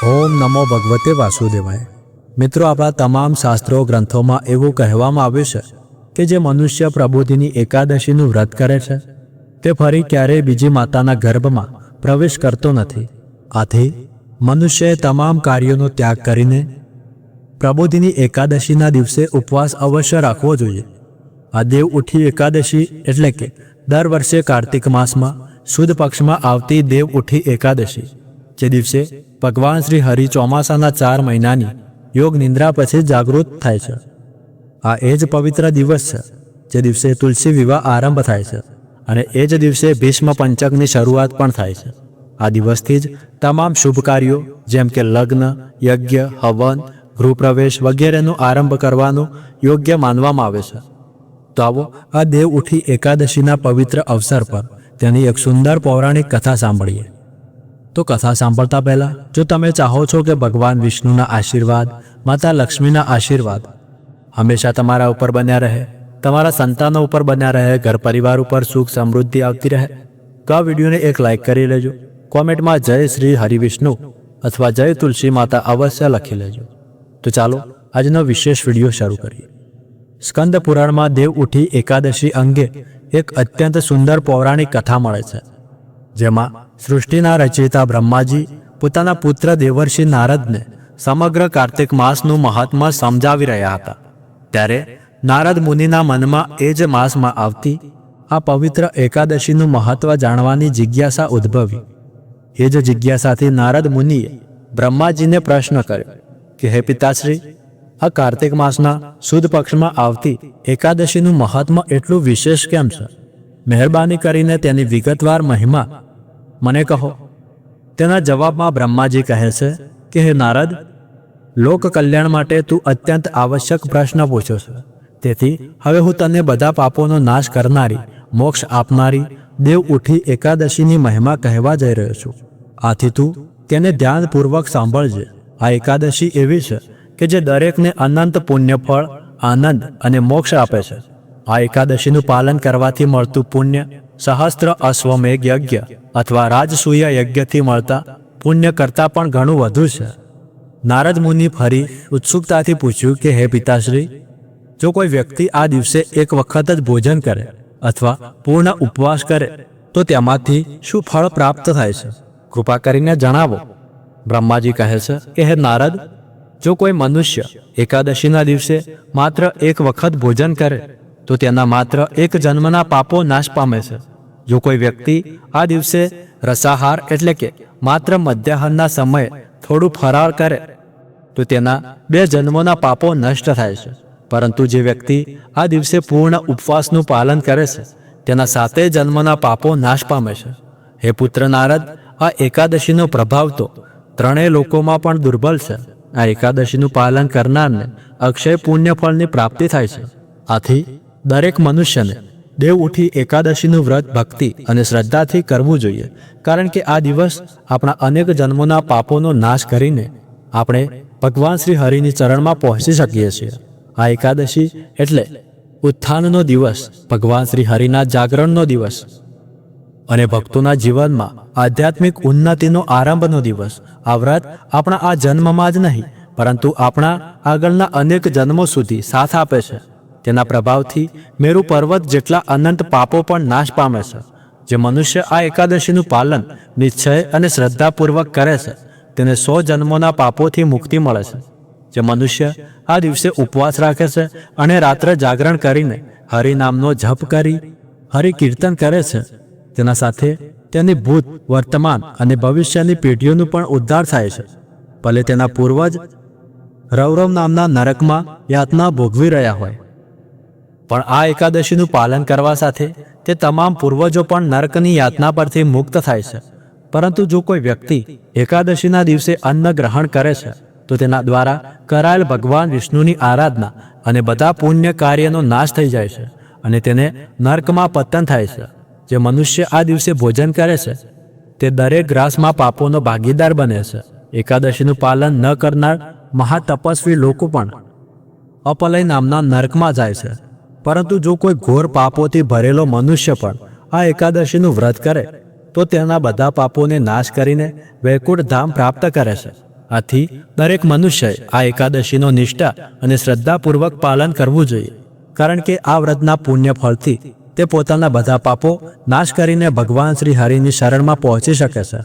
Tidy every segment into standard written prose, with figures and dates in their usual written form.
ઓમ નમો ભગવતે વાસુદેવાય। મિત્રો, આપણા તમામ શાસ્ત્રો ગ્રંથોમાં એવું કહેવામાં આવ્યું છે કે જે મનુષ્ય પ્રબોધિની એકાદશીનું વ્રત કરે છે તે ફરી ક્યારેય બીજી માતાના ગર્ભમાં પ્રવેશ કરતો નથી। આથી મનુષ્યએ તમામ કાર્યોનો ત્યાગ કરીને પ્રબોધિની એકાદશીના દિવસે ઉપવાસ અવશ્ય રાખવો જોઈએ। આ દેવ ઉઠી એકાદશી એટલે કે દર વર્ષે કાર્તિક માસમાં શુદ્ધ પક્ષમાં આવતી દેવ ઉઠી એકાદશી, જે દિવસે ભગવાન શ્રી હરિ ચોમાસાના 4 મહિનાની યોગ નિંદ્રા પછી જાગૃત થાય છે। આ એ જ પવિત્ર દિવસ છે જે દિવસે તુલસી વિવાહ આરંભ થાય છે અને એ જ દિવસે ભીષ્મ પંચકની શરૂઆત પણ થાય છે। આ દિવસથી જ તમામ શુભ કાર્યો જેમ કે લગ્ન, યજ્ઞ, હવન, ગૃહપ્રવેશ વગેરેનો આરંભ કરવાનું યોગ્ય માનવામાં આવે છે। તો આવો આ દેવ ઉઠી એકાદશીના પવિત્ર અવસર પર તેની એક સુંદર પૌરાણિક કથા સાંભળીએ। તો કથા સાંભળતા પહેલા જો તમે ચાહો છો કે ભગવાન વિષ્ણુના આશીર્વાદ, માતા લક્ષ્મીના આશીર્વાદ હંમેશા તમારા ઉપર બન્યા રહે, તમારા સંતાનો ઉપર બન્યા રહે, ઘર પરિવાર ઉપર સુખ સમૃદ્ધિ આવતી રહે, તો આ વિડીયોને એક લાઇક કરી લેજો। કોમેન્ટમાં જય શ્રી હરિવિષ્ણુ અથવા જય તુલસી માતા અવશ્ય લખી લેજો। તો ચાલો આજનો વિશેષ વિડીયો શરૂ કરીએ। સ્કંદ પુરાણમાં દેવ ઉઠી એકાદશી અંગે એક અત્યંત સુંદર પૌરાણિક કથા મળે છે, જેમાં સૃષ્ટિના રચયિતા બ્રહ્માજી પોતાના પુત્ર દેવર્ષિ નારદને સમગ્ર કાર્તિક માસનું મહાત્મ્ય સમજાવી રહ્યા હતા। ત્યારે નારદ મુનિના મનમાં એ જ માસમાં આવતી આ પવિત્ર એકાદશીનું મહત્વ જાણવાની જિજ્ઞાસા ઉદ્ભવી। એ જ જિજ્ઞાસાથી નારદ મુનિએ બ્રહ્માજીને પ્રશ્ન કર્યો કે હે પિતાશ્રી, આ કાર્તિક માસના શુદ્ધ પક્ષમાં આવતી એકાદશીનું મહાત્મ્ય એટલું વિશેષ કેમ છે? મહેરબાની કરીને તેની વિગતવાર મહિમા મને કહો। તેના જવાબમાં બ્રહ્માજી કહે છે કે હે નારદ, લોક કલ્યાણ માટે તું અત્યંત આવશ્યક પ્રશ્ન પૂછ્યો છે, તેથી હવે હું તને બધા પાપોનો નાશ કરનારી, મોક્ષ આપનારી દેવ ઉઠી એકાદશીની મહિમા કહેવા જઈ રહ્યો છું। આથી તું તેને ધ્યાનપૂર્વક સાંભળજે। આ એકાદશી એવી છે કે જે દરેકને અનંત પુણ્યફળ, આનંદ અને મોક્ષ આપે છે। આ એકાદશીનું પાલન કરવાથી મળતું પુણ્ય સહસ્ત્ર અશ્વમેઘ યજ્ઞ અથવા રાજસૂય યજ્ઞથી મળતા પુણ્ય કરતાં પણ ઘણું વધુ છે। નારદ મુનિ ફરી ઉત્સુકતાથી પૂછ્યું કે હે પિતાશ્રી, જો કોઈ વ્યક્તિ આ દિવસે એક વખત જ ભોજન કરે અથવા પૂર્ણ ઉપવાસ કરે તો તેમાંથી શું ફળ પ્રાપ્ત થાય છે? કૃપા કરીને જણાવો। બ્રહ્માજી કહે છે કે હે નારદ, જો કોઈ મનુષ્ય એકાદશીના દિવસે માત્ર એક વખત ભોજન કરે તો તેના માત્ર એક જન્મના પાપો નાશ પામે છે। જો કોઈ વ્યક્તિ આ દિવસે રસાહાર એટલે કે માત્ર મધ્યાહનના સમયે થોડું ફરાળ કરે તો તેના 2 જન્મોના પાપો નષ્ટ થાય છે। પરંતુ જે વ્યક્તિ આ દિવસે પૂર્ણ ઉપવાસનું પાલન કરે છે તેના 7 જન્મના પાપો નાશ પામે છે। હે પુત્ર નારદ, આ એકાદશીનો પ્રભાવ તો 3 લોકોમાં પણ દુર્બળ છે। આ એકાદશીનું પાલન કરનારને અક્ષય પુણ્ય ફળની પ્રાપ્તિ થાય છે। આથી દરેક મનુષ્યને દેવ ઉઠી એકાદશીનું વ્રત ભક્તિ અને શ્રદ્ધાથી કરવું જોઈએ, કારણ કે આ દિવસ આપણા અનેક જન્મોના પાપોનો નાશ કરીને આપણે ભગવાન શ્રી હરિની ચરણમાં પહોંચી શકીએ છીએ। આ એકાદશી એટલે ઉત્થાનનો દિવસ, ભગવાન શ્રી હરિના જાગરણનો દિવસ અને ભક્તોના જીવનમાં આધ્યાત્મિક ઉન્નતિનો આરંભનો દિવસ। આ વ્રત આપણા આ જન્મમાં જ નહીં પરંતુ આપણા આગળના અનેક જન્મો સુધી સાથ આપે છે। તેના પ્રભાવથી મેરુ પર્વત જેટલા અનંત પાપો પણ નાશ પામે છે। જે મનુષ્ય આ એકાદશીનું પાલન નિશ્ચય અને શ્રદ્ધાપૂર્વક કરે છે તેને 100 જન્મોના પાપોથી મુક્તિ મળે છે। જે મનુષ્ય આ દિવસે ઉપવાસ રાખે છે અને રાત્રે જાગરણ કરીને હરિનામનો જપ કરી હરિ કીર્તન કરે છે, તેના સાથે તેની ભૂત, વર્તમાન અને ભવિષ્યની પેઢીઓનું પણ ઉદ્ધાર થાય છે। ભલે તેના પૂર્વજ રૌરવ નામના નરકમાં યાતના ભોગવી રહ્યા હોય, પણ આ એકાદશીનું પાલન કરવા સાથે તે તમામ પૂર્વજો પણ નરકની યાતના પરથી મુક્ત થાય છે। પરંતુ જો કોઈ વ્યક્તિ એકાદશીના દિવસે અન્ન ગ્રહણ કરે છે તો તેના દ્વારા કરાયેલ ભગવાન વિષ્ણુની આરાધના અને બધા પુણ્ય કાર્યનો નાશ થઈ જાય છે અને તેને નર્કમાં પતન થાય છે। જે મનુષ્ય આ દિવસે ભોજન કરે છે તે દરેક ગ્રાસમાં પાપોનો ભાગીદાર બને છે। એકાદશીનું પાલન ન કરનાર મહાતપસ્વી લોકો પણ અપલય નામના નર્કમાં જાય છે। પરંતુ જો કોઈ ઘોર પાપોથી ભરેલો મનુષ્ય પણ આ એકાદશીનું વ્રત કરે તો તેના બધા પાપોને નાશ કરીને વૈકુંઠ ધામ પ્રાપ્ત કરે છે આથી દરેક મનુષ્યએ આ એકાદશીનો નિષ્ઠા અને શ્રદ્ધાપૂર્વક પાલન કરવું જોઈએ, કારણ કે આ વ્રતના પુણ્ય ફળથી તે પોતાના બધા પાપો નાશ કરીને ભગવાન શ્રી હરિની શરણમાં પહોંચી શકે છે.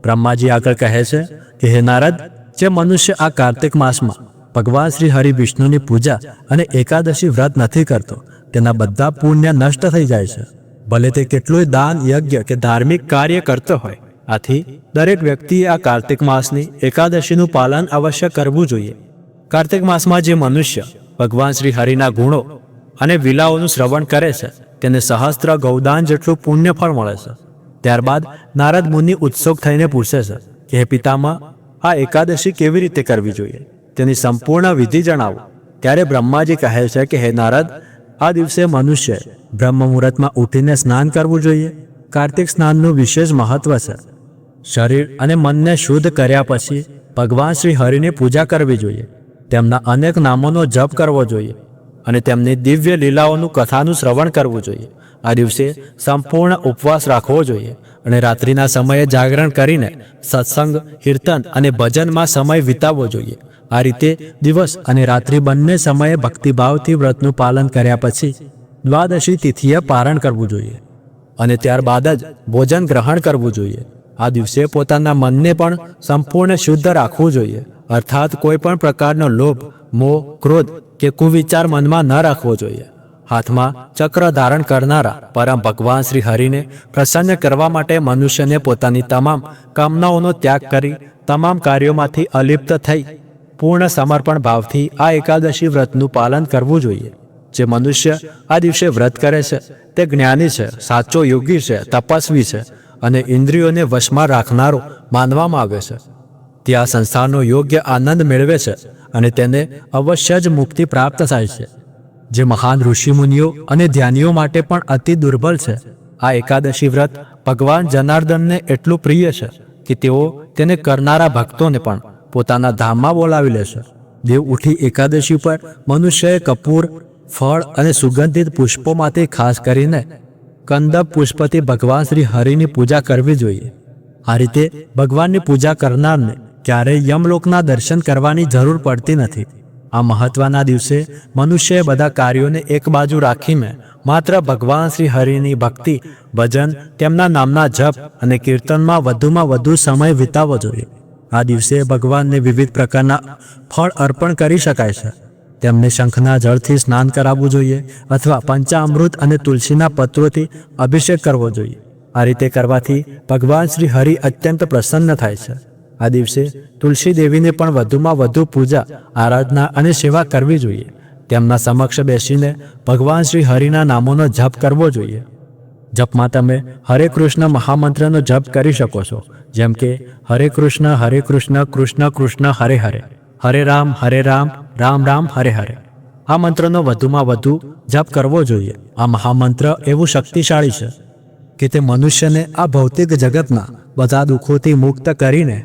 બ્રહ્માજી આગળ કહે છે કે હે નારદ, જે મનુષ્ય આ કાર્તિક માસમાં ભગવાન શ્રી હરિ વિષ્ણુની પૂજા અને એકાદશી વ્રત નથી કરતો, તેના બધા પુણ્ય નષ્ટ થઈ જાય છે, ભલે તે કેટલું દાન, યજ્ઞ કે ધાર્મિક કાર્ય કરતો હોય. આથી દરેક વ્યક્તિએ આ કાર્તિક માસની એકાદશીનું પાલન અવશ્ય કરવું જોઈએ. કાર્તિક માસમાં જે મનુષ્ય ભગવાન શ્રી હરિના ગુણો અને વિલાઓનું શ્રવણ કરે છે, તેને સહસ્ત્ર ગૌદાન જેટલું પુણ્ય ફળ મળે છે. ત્યારબાદ નારદ મુનિ ઉત્સુક થઈને પૂછે છે કે હે પિતામહ, આ એકાદશી કેવી રીતે કરવી જોઈએ, તેની સંપૂર્ણ વિધિ જણાવો. ત્યારે બ્રહ્માજી કહે છે કે હે નારદ, આ દિવસે મનુષ્ય બ્રહ્મ મુહૂર્તમાં ઉઠીને સ્નાન કરવું જોઈએ. કાર્તિક સ્નાનનું વિશેષ મહત્વ છે. શરીર અને મનને શુદ્ધ કર્યા પછી ભગવાન શ્રી હરિની પૂજા કરવી જોઈએ, તેમના અનેક નામોનો જપ કરવો જોઈએ અને તેમની દિવ્ય લીલાઓનું કથાનું શ્રવણ કરવું જોઈએ. આ દિવસે સંપૂર્ણ ઉપવાસ રાખવો જોઈએ અને રાત્રિના સમયે જાગરણ કરીને સત્સંગ, કીર્તન અને ભજનમાં સમય વિતાવવો જોઈએ. આ રીતે દિવસ અને રાત્રિ બંને સમયે ભક્તિભાવથી વ્રતનું પાલન કર્યા પછી દ્વાદશી તિથિએ પારણ કરવું જોઈએ અને ત્યારબાદ જ ભોજન ગ્રહણ કરવું જોઈએ. આ દિવસે પોતાના મનને પણ સંપૂર્ણ શુદ્ધ રાખવું જોઈએ, અર્થાત કોઈ પણ પ્રકારનો લોભ, મોહ, ક્રોધ કે કુવિચાર મનમાં ન રાખવો જોઈએ. હાથમાં ચક્ર ધારણ કરનારા પરમ ભગવાન શ્રી હરિને પ્રસન્ન કરવા માટે મનુષ્યને પોતાની તમામ કામનાઓનો ત્યાગ કરી તમામ કાર્યોમાંથી અલિપ્ત થઈ પૂર્ણ સમર્પણ ભાવથી આ એકાદશી વ્રતનું પાલન કરવું જોઈએ. જે મનુષ્ય આ દિવસે વ્રત કરે છે તે જ્ઞાની છે, સાચો યોગી છે, તપસ્વી છે અને ઇન્દ્રિયોને વશમાં રાખનારો માનવામાં આવે છે. તે આ સંસારનો યોગ્ય આનંદ મેળવે છે અને તેને અવશ્ય જ મુક્તિ પ્રાપ્ત થાય છે. જે મહાન ઋષિમુનિઓ અને ધ્યાનીઓ માટે પણ અતિ દુર્બળ છે. આ એકાદશી વ્રત ભગવાન જનાર્દનને એટલું પ્રિય છે કે તેઓ તેને કરનારા ભક્તોને પણ પોતાના ધામમાં બોલાવી લેશે. દેવ ઉઠી એકાદશી પર મનુષ્યએ કપૂર, ફળ અને સુગંધિત પુષ્પોમાંથી ખાસ કરીને કંદપ પુષ્પથી ભગવાન શ્રી હરિની પૂજા કરવી જોઈએ. આ રીતે ભગવાનની પૂજા કરનારને ક્યારેય યમલોકના દર્શન કરવાની જરૂર પડતી નથી. આ મહત્વના દિવસે મનુષ્યએ બધા કાર્યોને એક બાજુ રાખીને માત્ર ભગવાન શ્રી હરિની ભક્તિ, ભજન, તેમના નામના જપ અને કીર્તનમાં વધુમાં વધુ સમય વિતાવવો જોઈએ. આ દિવસે ભગવાનને વિવિધ પ્રકારના ફળ અર્પણ કરી શકાય છે. તેમને શંખના જળથી સ્નાન કરાવવું જોઈએ અથવા પંચામૃત અને તુલસીના પત્રોથી અભિષેક કરવો જોઈએ. આ રીતે કરવાથી ભગવાન શ્રી હરિ અત્યંત પ્રસન્ન થાય છે. આ દિવસે તુલસી દેવીને પણ વધુમાં વધુ પૂજા, આરાધના અને સેવા કરવી જોઈએ. તેમના સમક્ષ બેસીને ભગવાન શ્રી હરિના નામોનો જપ કરવો જોઈએ. જપમાં તમે હરે કૃષ્ણ મહામંત્રનો જપ કરી શકો છો, જેમ કે હરે કૃષ્ણ કૃષ્ણ કૃષ્ણ હરે હરે, હરે રામ રામ રામ હરે હરે. આ મંત્રનો વધુમાં વધુ જપ કરવો જોઈએ. આ મહામંત્ર એવું શક્તિશાળી છે કે તે મનુષ્યને આ ભૌતિક જગતના બધા દુઃખોથી મુક્ત કરીને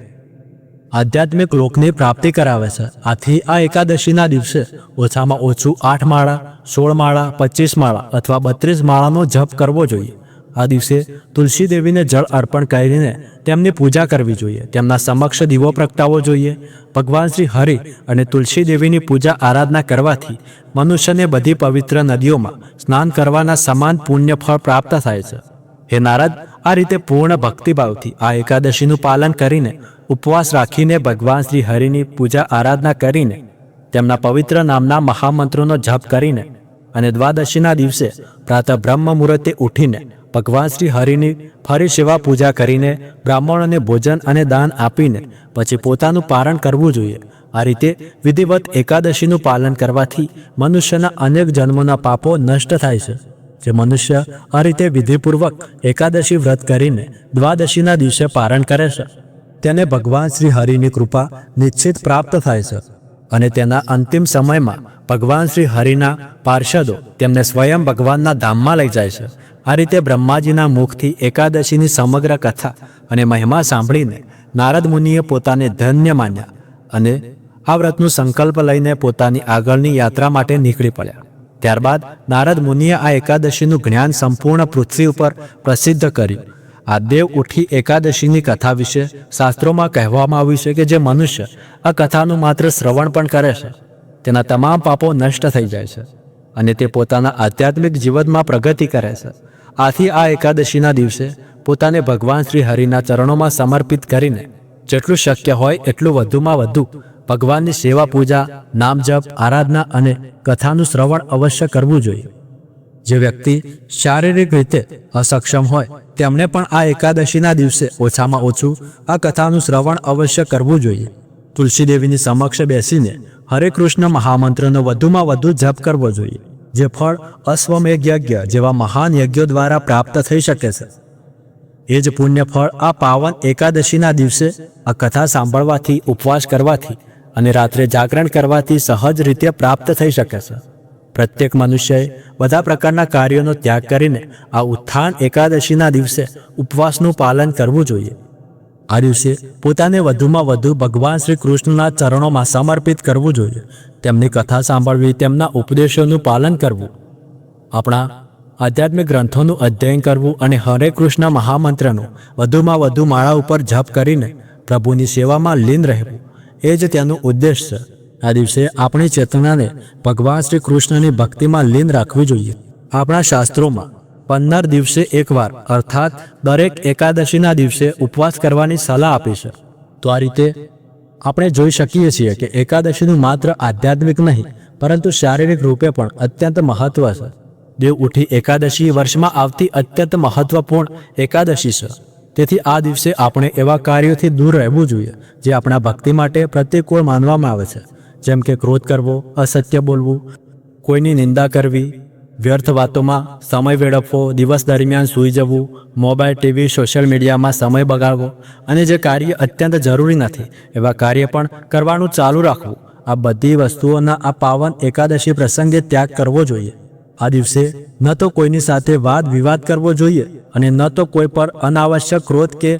આધ્યાત્મિક લોકની પ્રાપ્તિ કરાવે છે. આથી આ એકાદશીના દિવસે ઓછામાં ઓછું 8 માળા, 16 માળા, 25 માળા અથવા 32 માળાનો જપ કરવો જોઈએ. આ દિવસે તુલસી દેવીને જળ અર્પણ કરીને તેમની પૂજા કરવી જોઈએ. તેમના સમક્ષ દીવો પ્રગટાવવો જોઈએ. ભગવાન શ્રી હરિ અને તુલસી દેવીની પૂજા આરાધના કરવાથી મનુષ્યને બધી પવિત્ર નદીઓમાં સ્નાન કરવાના સમાન પુણ્ય ફળ પ્રાપ્ત થાય છે. હે નારદ, આ રીતે પૂર્ણ ભક્તિભાવથી આ એકાદશીનું પાલન કરીને, ઉપવાસ રાખીને, ભગવાન શ્રી હરિની પૂજા આરાધના કરીને, તેમના પવિત્ર નામના મહામંત્રોનો જપ કરીને અને દ્વાદશીના દિવસે પ્રાતઃ બ્રહ્મ મુહૂર્તે ઉઠીને ભગવાન શ્રી હરિની ફરી સેવા પૂજા કરીને બ્રાહ્મણોને ભોજન અને દાન આપીને પછી પોતાનું પારણ કરવું જોઈએ. આ રીતે વિધિવત એકાદશીનું પાલન કરવાથી મનુષ્યના અનેક જન્મોના પાપો નષ્ટ થાય છે. જે મનુષ્ય આ રીતે વિધિપૂર્વક એકાદશી વ્રત કરીને દ્વાદશીના દિવસે પારણ કરે છે, તેને ભગવાન શ્રી હરિની કૃપા નિશ્ચિત પ્રાપ્ત થાય છે અને તેના અંતિમ સમયમાં ભગવાન શ્રી હરિના પાર્ષદો તેમને સ્વયં ભગવાનના ધામમાં લઈ જાય છે. આ રીતે બ્રહ્માજીના મુખથી એકાદશીની સમગ્ર કથા અને મહિમા સાંભળીને નારદ મુનિએ પોતાને ધન્ય માન્યા અને આ વ્રતનું સંકલ્પ લઈને પોતાની આગળની યાત્રા માટે નીકળી પડ્યા. ત્યારબાદ નારદ મુનિએ આ એકાદશીનું જ્ઞાન સંપૂર્ણ પૃથ્વી ઉપર પ્રસિદ્ધ કર્યું. આ દેવ ઉઠી એકાદશીની કથા વિશે શાસ્ત્રોમાં કહેવામાં આવ્યું છે કે જે મનુષ્ય આ કથાનું માત્ર શ્રવણ પણ કરે છે તેના તમામ પાપો નષ્ટ થઈ જાય છે અને તે પોતાના આધ્યાત્મિક જીવનમાં પ્રગતિ કરે છે. આથી આ એકાદશીના દિવસે પોતાને ભગવાન શ્રી હરિના ચરણોમાં સમર્પિત કરીને જેટલું શક્ય હોય એટલું વધુમાં વધુ ભગવાનની સેવા, પૂજા, નામ જપ, આરાધના અને કથાનું શ્રવણ અવશ્ય કરવું જોઈએ. જે વ્યક્તિ શારીરિક રીતે અસક્ષમ હોય તેમણે પણ આ એકાદશીના દિવસે ઓછામાં ઓછું આ કથાનું શ્રવણ અવશ્ય કરવું જોઈએ. તુલસી દેવીની સમક્ષ બેસીને હરે કૃષ્ણ મહામંત્રનો વધુમાં વધુ જપ કરવો જોઈએ, જે ફળ અશ્વમેઘ યજ્ઞ જેવા મહાન યજ્ઞો દ્વારા પ્રાપ્ત થઈ શકે છે. એ જ પુણ્ય ફળ આ પાવન એકાદશીના દિવસે આ કથા સાંભળવાથી, ઉપવાસ કરવાથી અને રાત્રે જાગરણ કરવાથી સહજ રીતે પ્રાપ્ત થઈ શકે છે. પ્રત્યેક મનુષ્યએ બધા પ્રકારના કાર્યોનો ત્યાગ કરીને આ ઉત્થાન એકાદશીના દિવસે ઉપવાસનું પાલન કરવું જોઈએ. આ દિવસે પોતાને વધુમાં વધુ ભગવાન શ્રી કૃષ્ણના ચરણોમાં સમર્પિત કરવું જોઈએ. તેમની કથા સાંભળવી, તેમના ઉપદેશોનું પાલન કરવું, આપણા આધ્યાત્મિક ગ્રંથોનું અધ્યયન કરવું અને હરે કૃષ્ણ મહામંત્રનું વધુમાં વધુ માળા ઉપર જપ કરીને પ્રભુની સેવામાં લીન રહેવું, એ જ તેનું ઉદ્દેશ છે. આ દિવસે આપણી ચેતનાને ભગવાન શ્રી કૃષ્ણની ભક્તિમાં લીન રાખવી જોઈએ. આપણા શાસ્ત્રોમાં 15 દિવસે એકવાર અર્થાત દરેક એકાદશીના દિવસે ઉપવાસ કરવાની સલાહ આપી છે. તો આ રીતે આપણે જોઈ શકીએ છીએ કે એકાદશીનું માત્ર આધ્યાત્મિક નહીં પરંતુ શારીરિક રૂપે પણ અત્યંત મહત્વ છે. દેવ ઉઠી એકાદશી વર્ષમાં આવતી અત્યંત મહત્વપૂર્ણ એકાદશી છે. તેથી આ દિવસે આપણે એવા કાર્યોથી દૂર રહેવું જોઈએ જે આપણા ભક્તિ માટે પ્રતિકૂળ માનવામાં આવે છે, જેમ કે ક્રોધ કરવો, અસત્ય બોલવું, કોઈની નિંદા કરવી, વ્યર્થ વાતોમાં સમય વેડફવો, દિવસ દરમિયાન સૂઈ જવું, મોબાઈલ, ટીવી, સોશિયલ મીડિયામાં સમય બગાડવો અને જે કાર્ય અત્યંત જરૂરી નથી એવા કાર્ય પણ કરવાનું ચાલુ રાખવું. આ બધી વસ્તુઓના આ પાવન એકાદશી પ્રસંગે ત્યાગ કરવો જોઈએ. આ દિવસે ન તો કોઈની સાથે વાદ વિવાદ કરવો જોઈએ અને ન તો કોઈ પર અનાવશ્યક ક્રોધ કે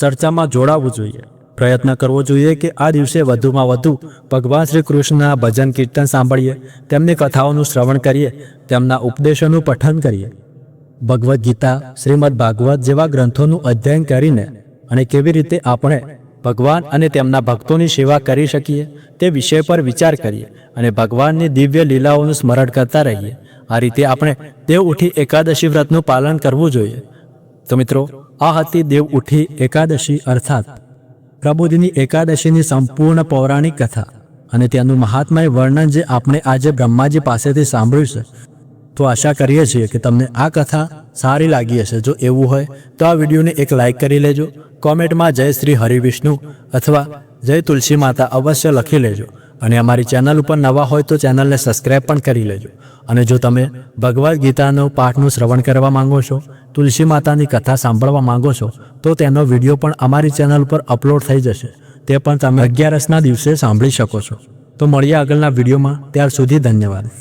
ચર્ચામાં જોડાવવું જોઈએ. પ્રયત્ન કરવો જોઈએ કે આ દિવસે વધુમાં વધુ ભગવાન શ્રી કૃષ્ણના ભજન કીર્તન સાંભળીએ, તેમની કથાઓનું શ્રવણ કરીએ, તેમના ઉપદેશોનું પઠન કરીએ. ભગવદ્ ગીતા, શ્રીમદ ભાગવત જેવા ગ્રંથોનું અધ્યયન કરીને અને કેવી રીતે આપણે ભગવાન અને તેમના ભક્તોની સેવા કરી શકીએ તે વિષય પર વિચાર કરીએ અને ભગવાનની દિવ્ય લીલાઓનું સ્મરણ કરતા રહીએ. આ રીતે આપણે દેવ ઉઠી એકાદશી વ્રતનું પાલન કરવું જોઈએ. તો મિત્રો, આ હતી દેવ ઉઠી એકાદશી અર્થાત પ્રબોધિની એકાદશીની સંપૂર્ણ પૌરાણિક કથા અને તેનું મહાત્મય વર્ણન જે આપણે આજે બ્રહ્માજી પાસેથી સાંભળ્યું છે. તો આશા કરીએ છીએ કે તમને આ કથા સારી લાગી હશે. જો એવું હોય તો આ વિડીયોને એક લાઇક કરી લેજો. કોમેન્ટમાં જય શ્રી હરિવિષ્ણુ અથવા જય તુલસી માતા અવશ્ય લખી લેજો અને અમારી ચેનલ ઉપર નવા હોય તો ચેનલને સબસ્ક્રાઈબ પણ કરી લેજો. અને જો તમે ભગવદ્ ગીતાનો પાઠનું શ્રવણ કરવા માંગો છો, તુલસી માતાની કથા સાંભળવા માંગો છો, તો તેનો વિડીયો પણ અમારી ચેનલ પર અપલોડ થઈ જશે. તે પણ તમે 11ના દિવસે સાંભળી શકો છો. તો મળીએ આગળના વિડીયોમાં. ત્યાર સુધી ધન્યવાદ.